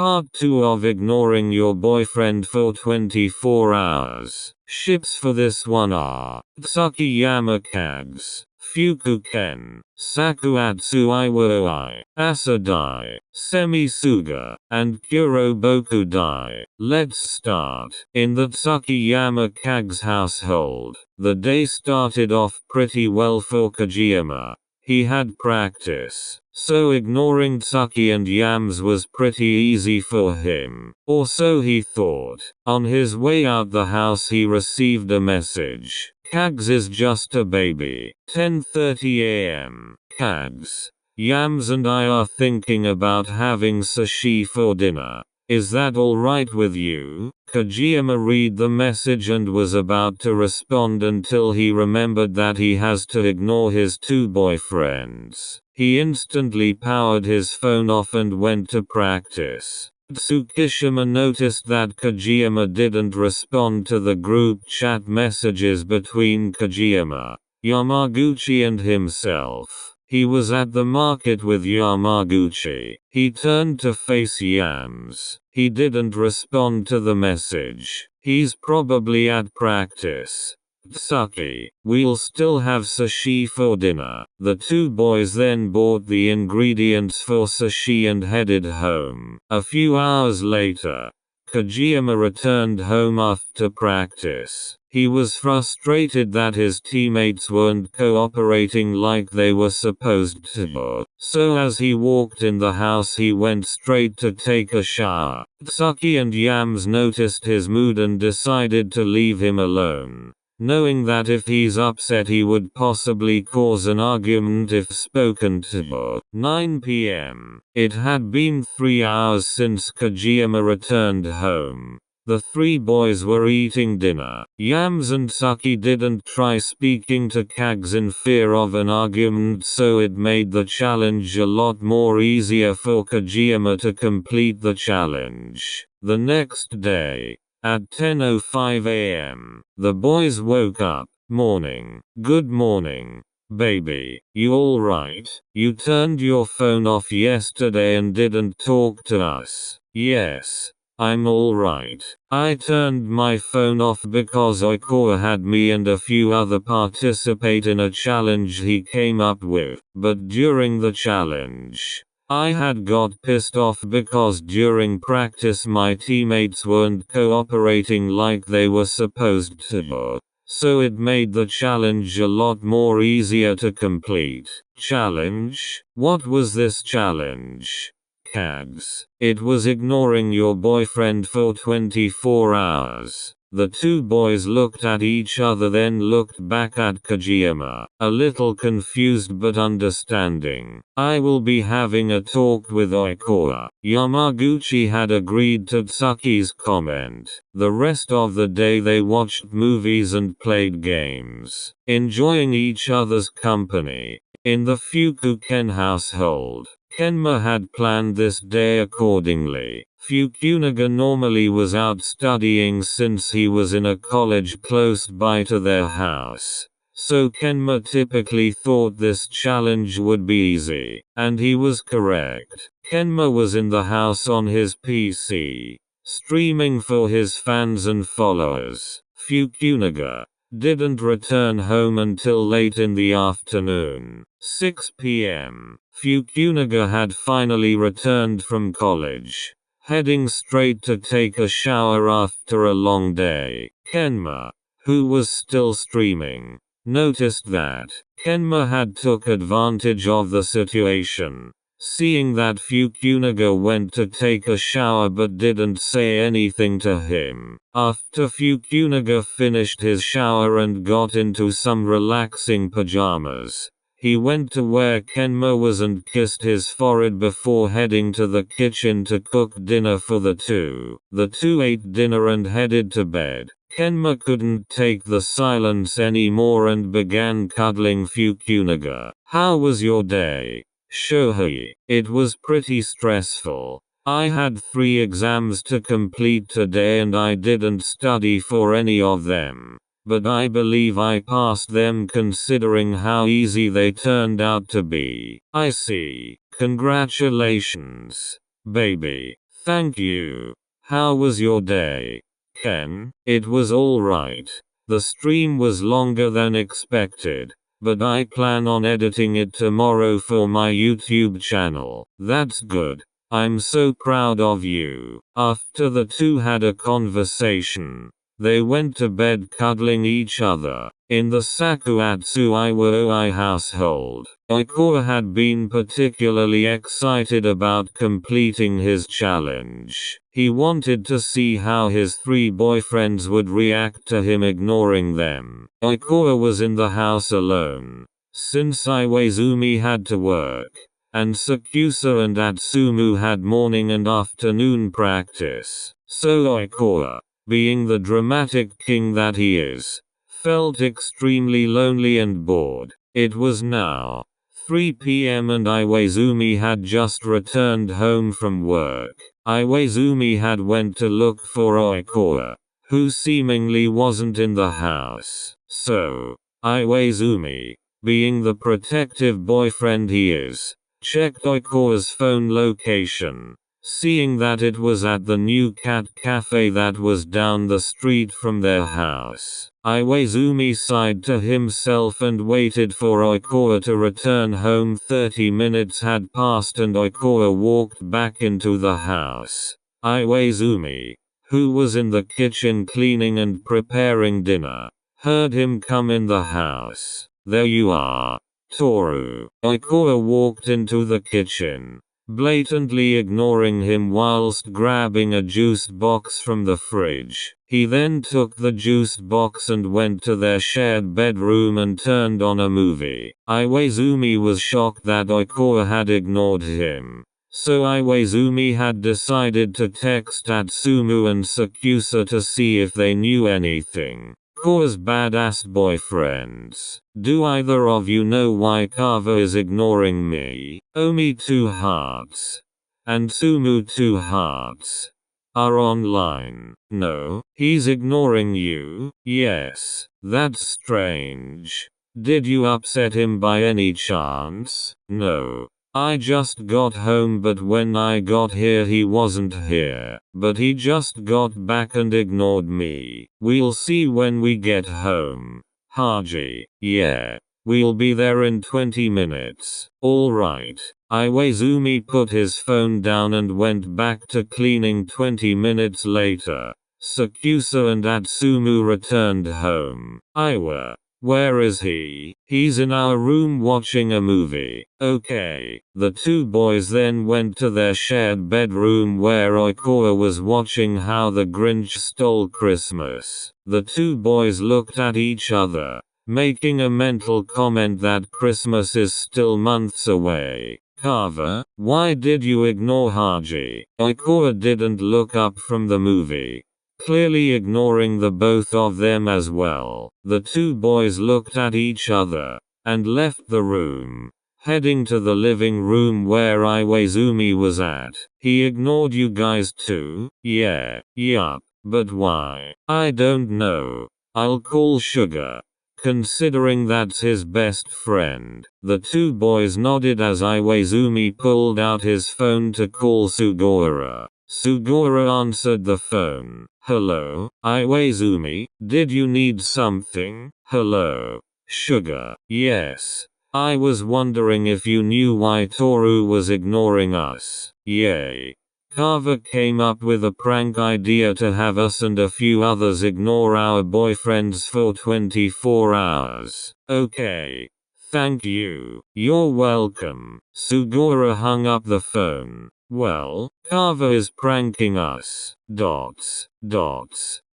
Part 2 of Ignoring Your Boyfriend for 24 Hours. Ships for this one are TsukkiYamaKags, FukuKen, SakuAtsuIwaOi, AsaDai, SemiSuga, and KuroBokuDai. Let's start. In the TsukkiYamaKags household, the day started off pretty well for Kajiyama. He had practice, so ignoring Tsuki and Yams was pretty easy for him, or so he thought. On his way out the house he received a message. Kags is just a baby. 10:30 a.m. Kags, Yams and I are thinking about having sushi for dinner. Is that alright with you? Kajiyama read the message and was about to respond until he remembered that he has to ignore his two boyfriends. He instantly powered his phone off and went to practice. Tsukishima noticed that Kajiyama didn't respond to the group chat messages between Kajiyama, Yamaguchi and himself. He was at the market with Yamaguchi. He turned to face Yams. He didn't respond to the message. He's probably at practice. Tsuki, we'll still have sushi for dinner. The two boys then bought the ingredients for sushi and headed home. A few hours later, Kajiyama returned home after practice. He was frustrated that his teammates weren't cooperating like they were supposed to. So as he walked in the house he went straight to take a shower. Tsuki and Yams noticed his mood and decided to leave him alone, knowing that if he's upset he would possibly cause an argument if spoken to. 9 p.m. It had been 3 hours since Kajiyama returned home. The three boys were eating dinner. Yams and Tsuki didn't try speaking to Kags in fear of an argument, so it made the challenge a lot more easier for Kajiyama to complete the challenge. The next day, at 10:05 a.m., the boys woke up. Morning. Good morning, baby. You alright? You turned your phone off yesterday and didn't talk to us. Yes, I'm alright. I turned my phone off because Oikoa had me and a few other participate in a challenge he came up with, but during the challenge, I had got pissed off because during practice my teammates weren't cooperating like they were supposed to. So it made the challenge a lot more easier to complete. Challenge? What was this challenge? Kags. It was ignoring your boyfriend for 24 hours. The two boys looked at each other then looked back at Kajiyama, a little confused but understanding. I will be having a talk with Oikoa. Yamaguchi had agreed to Tsuki's comment. The rest of the day they watched movies and played games, enjoying each other's company. In the FukuKen household, Kenma had planned this day accordingly. Fukunaga normally was out studying since he was in a college close by to their house, so Kenma typically thought this challenge would be easy, and he was correct. Kenma was in the house on his PC, streaming for his fans and followers. Fukunaga didn't return home until late in the afternoon. 6 p.m. Fukunaga had finally returned from college, heading straight to take a shower after a long day. Kenma, who was still streaming, noticed that Kenma had took advantage of the situation. Seeing that Fukunaga went to take a shower but didn't say anything to him. After Fukunaga finished his shower and got into some relaxing pajamas, he went to where Kenma was and kissed his forehead before heading to the kitchen to cook dinner for the two. The two ate dinner and headed to bed. Kenma couldn't take the silence anymore and began cuddling Fukunaga. How was your day, Shohei? It was pretty stressful. I had 3 exams to complete today and I didn't study for any of them, but I believe I passed them considering how easy they turned out to be. I see. Congratulations, baby. Thank you. How was your day, Ken? It was alright. The stream was longer than expected, but I plan on editing it tomorrow for my YouTube channel. That's good. I'm so proud of you. After the two had a conversation, they went to bed cuddling each other. In the SakuAtsuIwaOi household, Oikura had been particularly excited about completing his challenge. He wanted to see how his three boyfriends would react to him ignoring them. Oikura was in the house alone, since Iwaizumi had to work, and Sakusa and Atsumu had morning and afternoon practice. So Oikura, being the dramatic king that he is, felt extremely lonely and bored. It was now 3 p.m. and Iwaizumi had just returned home from work. Iwaizumi had went to look for Oikura, who seemingly wasn't in the house. So, Iwaizumi, being the protective boyfriend he is, checked Oikura's phone location. Seeing that it was at the new cat cafe that was down the street from their house, Iwaizumi sighed to himself and waited for Oikura to return home. 30 minutes had passed and Oikura walked back into the house. Iwaizumi, who was in the kitchen cleaning and preparing dinner, heard him come in the house. There you are, Toru. Oikura walked into the kitchen, blatantly ignoring him whilst grabbing a juice box from the fridge. He then took the juice box and went to their shared bedroom and turned on a movie. Iwaizumi was shocked that Oikura had ignored him, so Iwaizumi had decided to text Atsumu and Sakusa to see if they knew anything. Oikura's badass boyfriends. Do either of you know why Kava is ignoring me? Omi 2 hearts and Sumu 2 hearts are online. No, he's ignoring you. Yes, that's strange. Did you upset him by any chance? No. I just got home, but when I got here he wasn't here. But he just got back and ignored me. We'll see when we get home. Haji, yeah. We'll be there in 20 minutes. Alright. Iwaizumi put his phone down and went back to cleaning. 20 minutes later, Sakusa and Atsumu returned home. Iwa, where is he? He's in our room watching a movie. Okay. The two boys then went to their shared bedroom where Oikura was watching How the Grinch Stole Christmas. The two boys looked at each other, making a mental comment that Christmas is still months away. Kava, why did you ignore Haji? Oikura didn't look up from the movie, clearly ignoring the both of them as well. The two boys looked at each other and left the room, heading to the living room where Iwaizumi was at. He ignored you guys too? Yeah, yup. But why? I don't know. I'll call Sugar, considering that's his best friend. The two boys nodded as Iwaizumi pulled out his phone to call Sugura. Sugura answered the phone. Hello, Iwaizumi, did you need something? Hello, Sugar. Yes. I was wondering if you knew why Toru was ignoring us. Yay. Kava came up with a prank idea to have us and a few others ignore our boyfriends for 24 hours. Okay. Thank you. You're welcome. Sugura hung up the phone. Well, Kava is pranking us.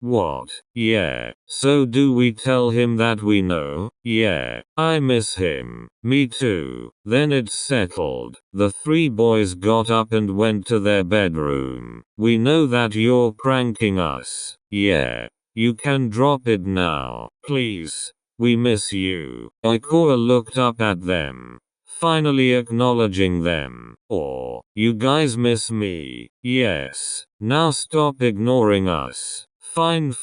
What? Yeah. So do we tell him that we know? Yeah. I miss him. Me too. Then it's settled. The three boys got up and went to their bedroom. We know that you're pranking us. Yeah. You can drop it now, please. We miss you. Oikura looked up at them, finally acknowledging them. Or, you guys miss me? Yes. Now stop ignoring us. Fine.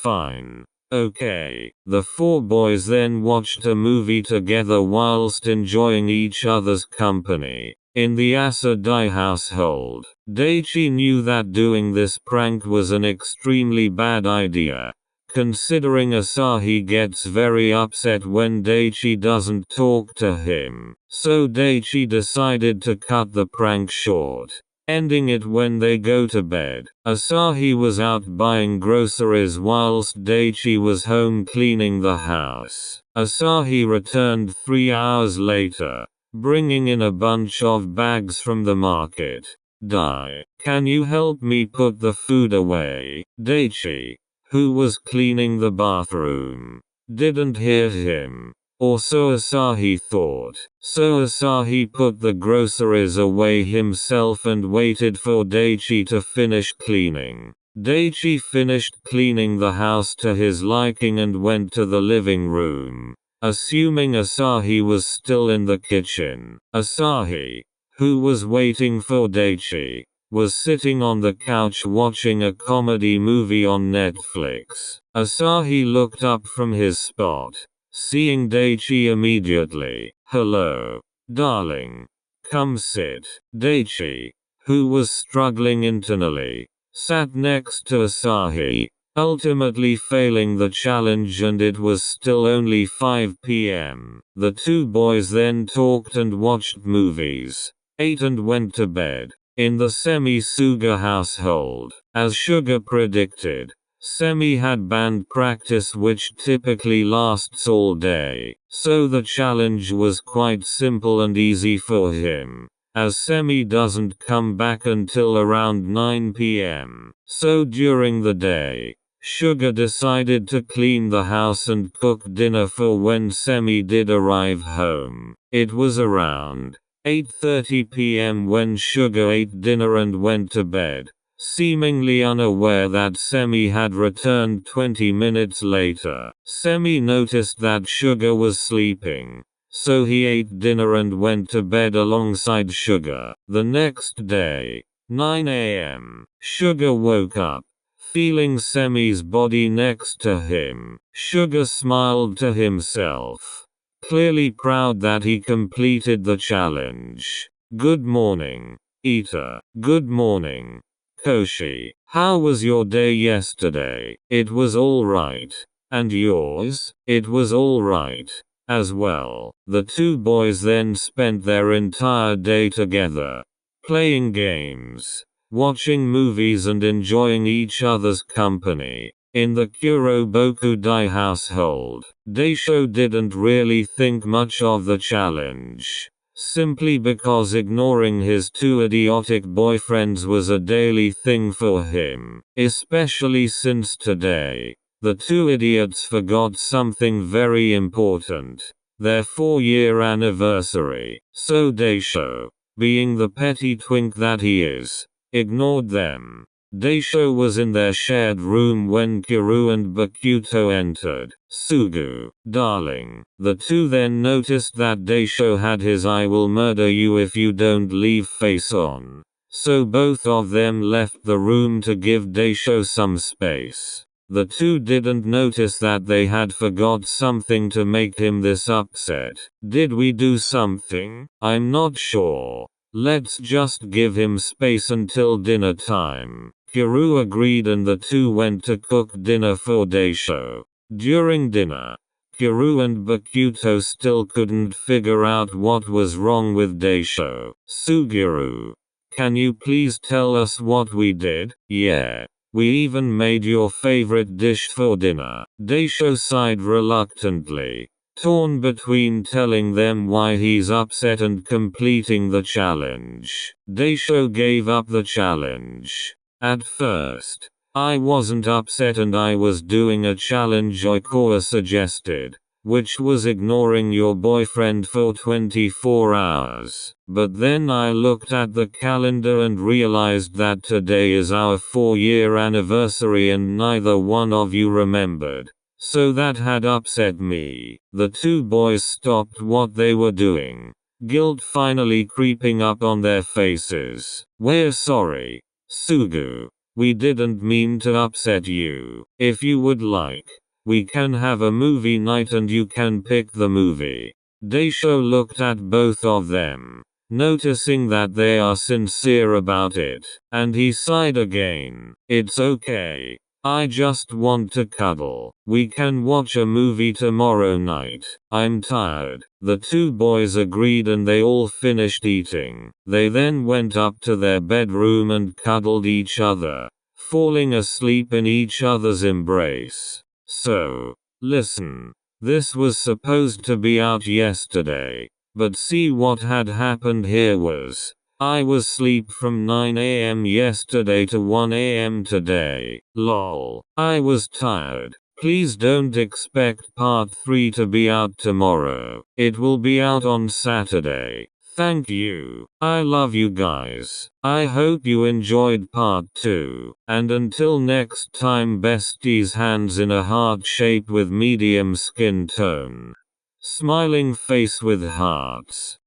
Okay. The four boys then watched a movie together whilst enjoying each other's company. In the AsaDai household, Daichi knew that doing this prank was an extremely bad idea, considering Asahi gets very upset when Daichi doesn't talk to him, so Daichi decided to cut the prank short, ending it when they go to bed. Asahi was out buying groceries whilst Daichi was home cleaning the house. Asahi returned 3 hours later, bringing in a bunch of bags from the market. Dai, can you help me put the food away? Daichi, who was cleaning the bathroom, didn't hear him. Or so Asahi thought. So Asahi put the groceries away himself and waited for Daichi to finish cleaning. Daichi finished cleaning the house to his liking and went to the living room, assuming Asahi was still in the kitchen. Asahi, who was waiting for Daichi, was sitting on the couch watching a comedy movie on Netflix. Asahi looked up from his spot, seeing Daichi immediately. Hello, darling. Come sit. Daichi, who was struggling internally, sat next to Asahi, ultimately failing the challenge, and it was still only 5 p.m. The two boys then talked and watched movies, ate and went to bed. In the SemiSuga household, as Suga predicted, Semi had band practice which typically lasts all day, so the challenge was quite simple and easy for him, as Semi doesn't come back until around 9 p.m. So during the day, Suga decided to clean the house and cook dinner for when Semi did arrive home. It was around 8:30 p.m. when Suga ate dinner and went to bed, seemingly unaware that Semi had returned 20 minutes later. Semi noticed that Suga was sleeping, so he ate dinner and went to bed alongside Suga. The next day, 9 a.m., Suga woke up, feeling Semi's body next to him. Suga smiled to himself, clearly proud that he completed the challenge. Good morning, Ita. Good morning, Koshi. How was your day yesterday? It was alright. And yours? It was alright as well. The two boys then spent their entire day together, playing games, watching movies and enjoying each other's company. In the KuroBokuDai household, Daisho didn't really think much of the challenge, simply because ignoring his two idiotic boyfriends was a daily thing for him, especially since today, the two idiots forgot something very important, their 4-year anniversary. So Daisho, being the petty twink that he is, ignored them. Daisho was in their shared room when Kuru and Bakuto entered. Sugu, darling. The two then noticed that Daisho had his "I will murder you if you don't leave" face on, so both of them left the room to give Daisho some space. The two didn't notice that they had forgot something to make him this upset. Did we do something? I'm not sure. Let's just give him space until dinner time. Kuru agreed and the two went to cook dinner for Daisho. During dinner, Kuru and Bakuto still couldn't figure out what was wrong with Daisho. Suguru, can you please tell us what we did? Yeah. We even made your favorite dish for dinner. Daisho sighed reluctantly, torn between telling them why he's upset and completing the challenge. Daisho gave up the challenge. At first, I wasn't upset and I was doing a challenge Oikoa suggested, which was ignoring your boyfriend for 24 hours. But then I looked at the calendar and realized that today is our 4-year anniversary and neither one of you remembered. So that had upset me. The two boys stopped what they were doing, guilt finally creeping up on their faces. We're sorry, Sugu. We didn't mean to upset you. If you would like, we can have a movie night and you can pick the movie. Daisho looked at both of them, noticing that they are sincere about it, and he sighed again. It's okay. I just want to cuddle. We can watch a movie tomorrow night. I'm tired. The two boys agreed and they all finished eating. They then went up to their bedroom and cuddled each other, falling asleep in each other's embrace. So, listen. This was supposed to be out yesterday. But see what had happened here was, I was asleep from 9 a.m. yesterday to 1 a.m. today. Lol. I was tired. Please don't expect part 3 to be out tomorrow. It will be out on Saturday. Thank you. I love you guys. I hope you enjoyed part 2. And until next time, besties, hands in a heart shape with medium skin tone. Smiling face with hearts.